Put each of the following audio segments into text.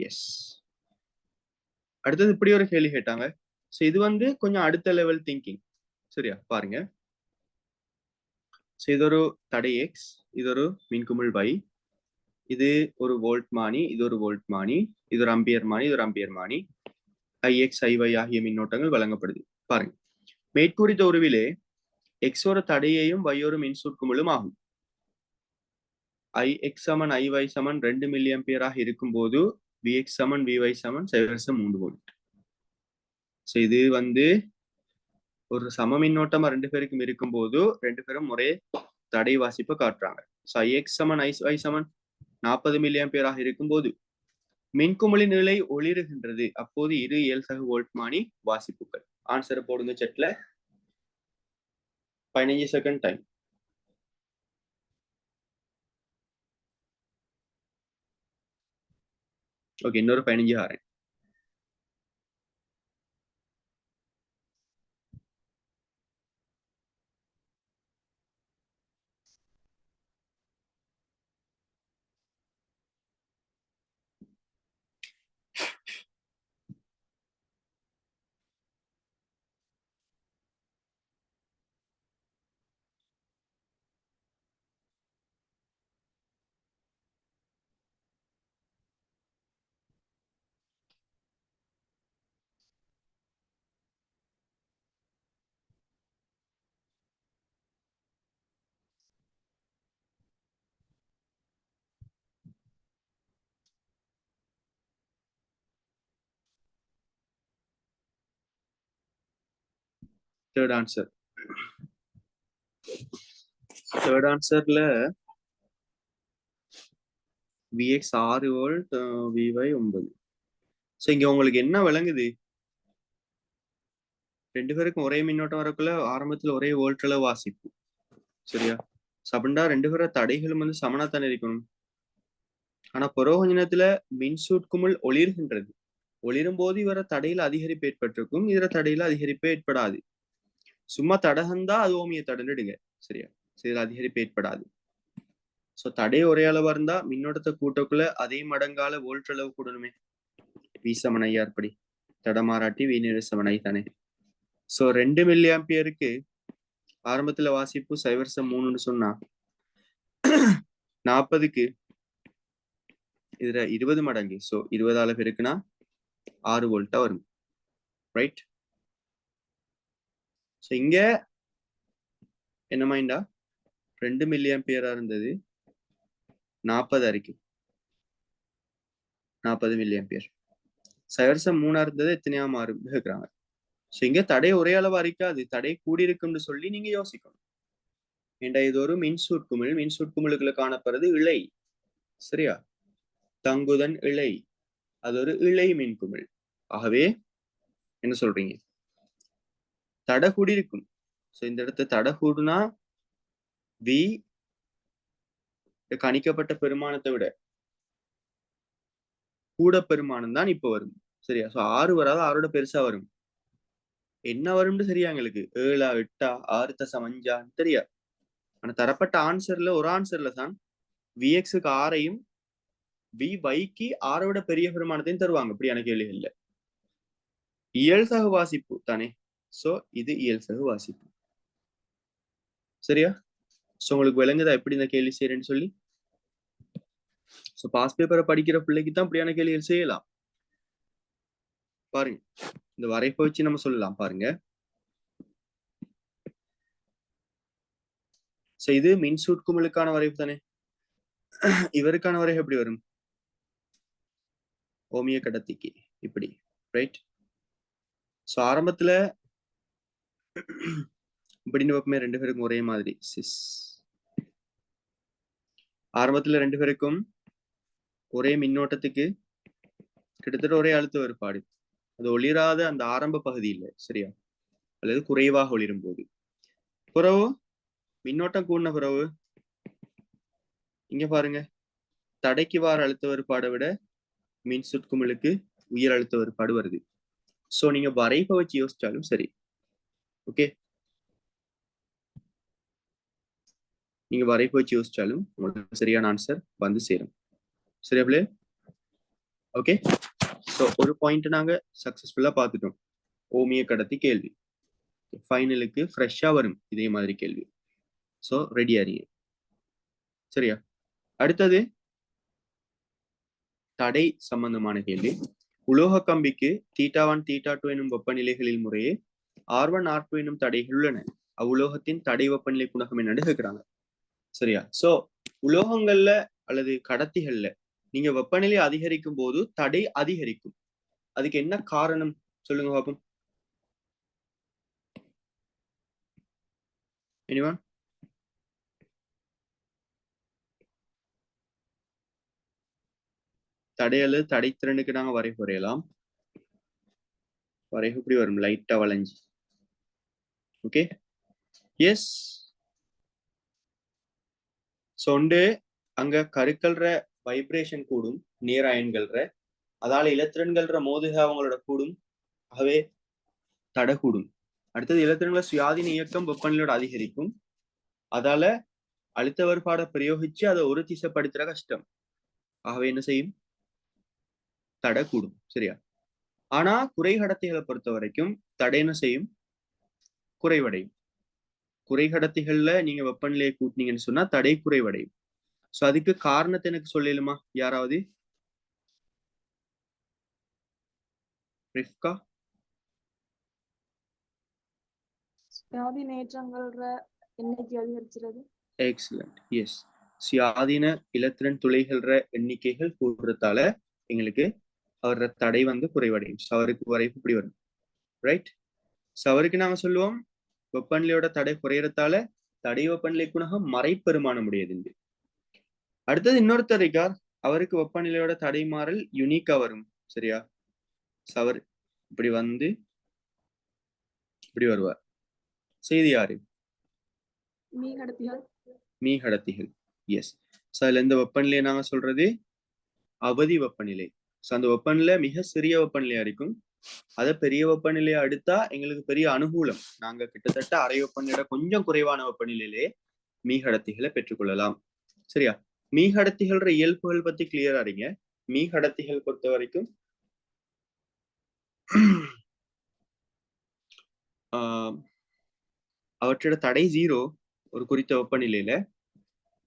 S. அடுத்தது இப்படி ஒரு கேள்வி கேட்டாங்க. ஸோ இது வந்து கொஞ்சம் அடுத்த லெவல் திங்கிங். சரியா பாருங்க. ஸோ இது ஒரு தடை எக்ஸ், இது ஒரு மின்குமிழ் y, இது ஒரு வோல்ட் மானி, இது ஒரு வோல்ட் மானி, இது ஒரு அம்பியர் மானி, இது ஒரு அம்பியர் மானி. IX IY ஆகிய மின்னோட்டங்கள் வழங்கப்படுது. பாருங்க, மேற்கூறித்த உருவிலே எக்ஸ் ஒரு தடையையும் y ஒரு மின்சுற்குமிழும் ஆகும். IX சமன் IY சமன் 2 மில்லி ஆம்பியராக இருக்கும்போது VX சமன் VY சமன் 0.3 வோல்ட். ஸோ இது வந்து ஒரு சம மின்னோட்டமா ரெண்டு பேருக்கும் இருக்கும்போது ரெண்டு பேரும் ஒரே தடை வாசிப்பை காட்டுறாங்க. ஸோ IX சமன் IY சமன் 40 மில்லி ஆம்பியராக இருக்கும்போது மின்குமிழி நிலை ஒளிருகின்றது. அப்போது இரு இயல்சகு வோல்ட் மானி வாசிப்புகள். ஆன்சரை போடுங்க செட்ல. 15 செகண்ட் டைம். ஓகே, இன்னொரு 15 ஆறேன். Third answer. தேர்ட் ஆன்சர்ல VX 6 வோல்ட், VY 9. ஸோ இங்க உங்களுக்கு என்ன விளங்குது? ரெண்டு பேருக்கும் ஒரே மின்னோட்டம் வரக்குள்ள ஆரம்பத்துல ஒரே வோல்ட்ல வாசிப்பு. சரியா? சபண்டா ரெண்டு பேரும் தடைகளும் வந்து சமனாத்தானே இருக்கணும். ஆனா புரோக நேரத்துல மின்சூட்குமிழ் ஒளிர்கின்றது. ஒளிரும் போது இவர தடையில அதிகரிப்பு ஏற்பட்டிருக்கும், இதுல தடையில அதிகரிப்பு ஏற்படாது. சும்மா தடகந்தா அது ஓமிய தடனிடுங்க. சரியா? இதுல அதிகரிப்பு ஏற்படாது. சோ தடை ஒரே அளவா இருந்தா மின்னோட்டத்தை கூட்டக்குள்ள அதே மடங்கால வோல்ட் அளவு கூடணுமே. வி சமன் ஐ ஆர்படி தடமாறாட்டி வி நேர சமன் ஐ தானே. சோ 2 மில்லி ஆம்பியருக்கு ஆரம்பத்துல வாசிப்பு 0.3ன்னு சொன்னா 40க்கு இதுல 20 மடங்கு. சோ 20 பெருக்குனா 6 வோல்ட்டா வரும். ரைட்? சோ இங்க என்ன மைண்டா 2 மில்லி ஆம்பியரா இருந்தது 40 அறிக்கை 40 மில்லி ஆம்பியர். 0.3 இருந்தது எத்தனையா மாறும் கேட்கிறாங்க. சோ இங்க தடை ஒரே அளவா இருக்காது, தடை கூடியிருக்கும்னு சொல்லி நீங்க யோசிக்கணும். ஏண்டா இது ஒரு மின்சுற்குமிழ், மின்சுற்குமிழுக்குள்ள காணப்படுறது இழை. சரியா? தங்குதன் இழை, அது ஒரு இழை மின்குமிழ். ஆகவே என்ன சொல்றீங்க? தடை கூடியிருக்கும். சோ இந்த இடத்துல தடை கூடுனா வி கணிக்கப்பட்ட பெருமானத்தை விட கூட பெருமானம் தான் இப்ப வரும். சரியா? சோ 6 வராது, 6ஓட பெருசா வரும். என்ன வரும்னு சரியா எங்களுக்கு 7 8 6.5 தெரியா? ஆனா தரப்பட்ட ஆன்சர்ல ஒரு ஆன்சர்ல தான் விஎக்ஸுக்கு 6ஐயும் விவைக்கு 6 பெரிய பெருமானத்தையும் தருவாங்க. அப்படியான கேள்விகள் இல்ல. இயல்சகு வாசிப்பு தானே. சோ இது இயல்சகு வாசிப்பு. சரியா? சோ உங்களுக்கு விளங்குதா எப்படி இந்த கேள்வி செய்யறேன்னு சொல்லி? சோ பாஸ் பேப்பரை படிக்கிற பிள்ளைக்கு தான் அப்படியான கேள்விகள் செய்யலாம். பாருங்க, இந்த வரைப்பை வச்சு நம்ம சொல்லலாம். பாருங்க, சோ இது மின்சுட்குமிழுக்கான வரைப்பு தானே. இவருக்கான வரைப்பு எப்படி வரும்? ஓமிய கடத்திக்கு இப்படி. ரைட்? சோ ஆரம்பத்துல இப்படின்னு பார்ப்போமே, ரெண்டு பேருக்கும் ஒரே மாதிரி சிஸ். ஆரம்பத்துல ரெண்டு பேருக்கும் ஒரே மின்னோட்டத்துக்கு கிட்டத்தட்ட ஒரே அழுத்த வேறுபாடு. அது ஒளிராத அந்த ஆரம்ப பகுதி இல்லை. சரியா? அல்லது குறைவாக ஒளிரும் போது பிறகு மின்னோட்டம் கூடின பிறகு இங்க பாருங்க, தடைக்கு வார அழுத்த வேறுபாடை விட மின் சுற்குமிழுக்கு உயர் அழுத்த வேறுபாடு வருது. சோ நீங்க வரைப்பை வச்சு யோசிச்சாலும் சரி. ஓகே, நீங்க வரைப்பை வச்சு யோசிச்சாலும் உங்களுக்கு சரியான ஆன்சர் வந்து சேரும். சரியா பிள்ளை? ஓகே, ஸோ ஒரு பாயிண்ட் நாங்க சக்சஸ்ஃபுல்லா பார்த்துட்டோம். ஓமிய கடத்தி கேள்வி ஃபைனலுக்கு ஃப்ரெஷ்ஷா வரும் இதே மாதிரி கேள்வி. ஸோ ரெடி அறிய. சரியா? அடுத்தது தடை சம்பந்தமான கேள்வி. உலோக கம்பிக்கு θ1 θ2 எனும் வெப்பநிலைகளில் முறையே R1 R2 எனும் தடைகள் உள்ளன. அவ்வுலோகத்தின் தடை வெப்பநிலை குணகம் என்னன்னு கேட்கிறாங்க. சரியா? சோ உலோகங்கள்ல அல்லது கடத்திகள்ல நீங்க வெப்பநிலை அதிகரிக்கும் போது தடை அதிகரிக்கும். அதுக்கு என்ன காரணம் சொல்லுங்க பாப்போம். anyone? தடை அல்லது தடைத்திறனுக்கு நாங்க வரைவு வரையலாம். வரைவு இப்படி வரும், லைட்டா வளைஞ்சு. Okay, S. சொண்டு அங்க கருக்கல்ற வைப்ரேஷன் கூடும் நேர் அயன்கள்ற, அதால இலத்திரன்கள்ற மோதுக அவங்களோட கூடும், ஆகவே தடை கூடும். அடுத்தது இலத்திரன்கள சுயாதீன இயக்கம் வெப்பநிலையோட அதிகரிக்கும், அதால அழுத்த வேறுபாடை பிரயோகிச்சு அதை ஒரு திசைப்படுத்துற கஷ்டம், ஆகவே என்ன செய்யும், தடை கூடும். சரியா? ஆனா குறைகடத்திகளை பொறுத்த வரைக்கும் தடை என்ன செய்யும், குறைவடையும். குறைகடத்திகள்ல நீங்க வெப்பநிலையை கூட்டினீங்கன்னு சொன்னா தடை குறைவடையும். சோ அதுக்கு காரணத்தை எனக்கு சொல்லலுமா யாராவது? ரிஃப்கா? எண்ணிக்கை அதிகரிக்கிறது. Excellent, yes. சுயாதீன இலத்திரன் துளைகள்ற எண்ணிக்கைகள் கூடுறதால எங்களுக்கு அவர தடை வந்து குறைவடையும். சவருக்கு வரைக்கும் இப்படி வரும். ரைட்? சவருக்கு நாங்க சொல்லுவோம் வெப்பநிலையோட தடை குறையறதால தடை வெப்பநிலை குணகம் மறைப்பெருமானம் உடையது. அடுத்தது இன்னொருத்தர் இருக்கார், அவருக்கு வெப்பநிலையோட தடை மாறல் யுனிக்கா வரும். சரியா? சவர் இப்படி வந்து இப்படி வருவார். செய்தி யாரு? மீகடத்திகள். எஸ். சோ அதுல இந்த வெப்பநிலையை நாங்க சொல்றது அவதி வெப்பநிலை. சோ அந்த வெப்பநிலை மிக சிறிய வெப்பநிலையா இருக்கும். அதை பெரிய வெப்பநிலையை அடுத்தா எங்களுக்கு பெரிய அனுகூலம். நாங்க கிட்டத்தட்ட அரை வெப்பநிலையோட கொஞ்சம் குறைவான வெப்பநிலையிலே மீகடத்திகளை பெற்றுக்கொள்ளலாம். சரியா? மீகடத்திகள இயல்புகள் பத்தி கிளியரா இருங்க. மீகடத்திகள் பொறுத்த வரைக்கும் அவற்றோட தடை 0 ஒரு குறித்த வெப்பநிலையில.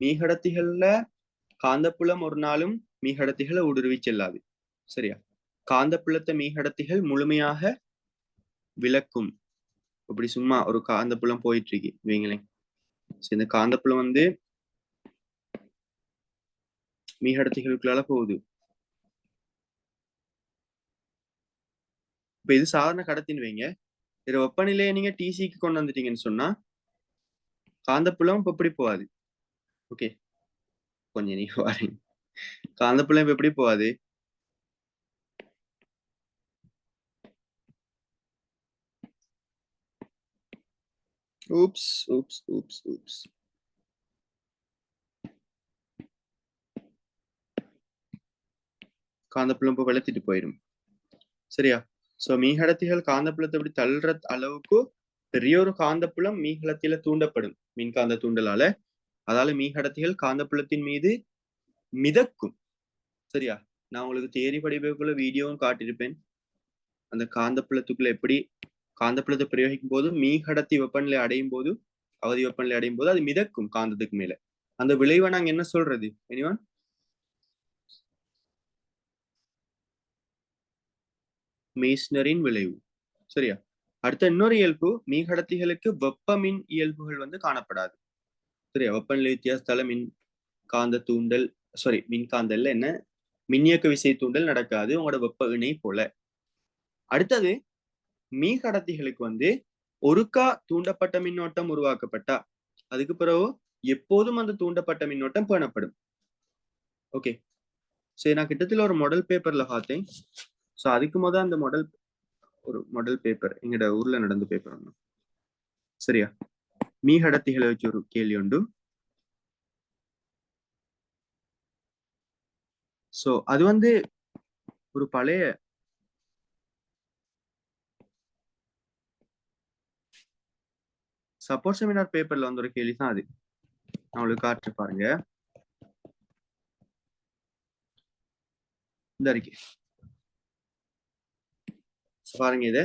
மீகடத்திகள்ல காந்தப்புலம் ஒரு நாளும் மீகடத்திகளை ஊடுருவி செல்லாது. சரியா? காந்தப்புலத்தை மீகடத்திகள் முழுமையாக விளக்கும். இப்படி சும்மா ஒரு காந்தப்புலம் போயிட்டு இருக்கு வைங்களேன். இந்த காந்தப்புலம் வந்து மீகடத்திகளுக்குள்ளால போகுது. இப்ப இது சாதாரண கடத்தின்னு வைங்க. இது வெப்பநிலையை நீங்க டிசிக்கு கொண்டு வந்துட்டீங்கன்னு சொன்னா காந்தப்புலம் இப்ப எப்படி போகாது. ஓகே, கொஞ்சம் நீங்க பாருங்க. காந்தப்புலம் இப்ப எப்படி போகாது, ஊப்ஸ் ஊப்ஸ் ஊப்ஸ் ஊப்ஸ் காந்தப்புலம் இப்ப வெளுத்திட்டு போயிடும். சரியா? சோ மீகடத்திகள் காந்தப்புலத்தை இப்படி தள்ளுற அளவுக்கு பெரிய ஒரு காந்தப்புலம் மீகடத்தில தூண்டப்படும் மின்காந்த தூண்டலால. அதால மீகடத்திகள் காந்தப்புலத்தின் மீது மிதக்கும். சரியா? நான் உங்களுக்கு தேரி படிப்புக்குள்ள வீடியோவும் காட்டியிருப்பேன். அந்த காந்தப்புலத்துக்குள்ள எப்படி காந்தப்புலத்தை பிரயோகிக்கும் போது மீகடத்தி வெப்பநிலை அடையும் போது அவதி வெப்பநிலை அடையும் போது அது மிதக்கும் காந்தத்துக்கு மேல. அந்த விளைவை நாங்க என்ன சொல்றது? எனிவன்? மேஸ்னரின் விளைவு. சரியா? அடுத்த இன்னொரு இயல்பு, மீகடத்திகளுக்கு வெப்ப மின் இயல்புகள் வந்து காணப்படாது. சரியா? வெப்பநிலை வித்தியாசத்தால மின் காந்த தூண்டல் மின்காந்தல்ல என்ன மின்னியக்க விசை தூண்டல் நடக்காது உங்களோட வெப்ப இணை போல. அடுத்தது மீகடத்திகளுக்கு வந்து ஒருக்கா தூண்டப்பட்ட மின்னோட்டம் உருவாக்கப்பட்டா அதுக்கு பிறகு எப்போதும் அந்த தூண்டப்பட்ட மின்னோட்டம் பேணப்படும். ஓகே, சரி. நான் கிட்டத்தட்ட ஒரு மாடல் பேப்பர்ல பார்த்தேன். ஸோ அதுக்கு முதல் அந்த மாடல் பேப்பர் எங்கட ஊர்ல நடந்த பேப்பர் ஒன்று. சரியா? மீகடத்திகளை வச்சு ஒரு கேள்வி உண்டு. ஸோ அது வந்து ஒரு பழைய சப்போர்ட் செமினார் பேப்பர்ல வந்து ஒரு கேள்வி தான் அது. நான் உங்களுக்கு காட்டு பாருங்க. இந்த அறிக்கை பாருங்க இது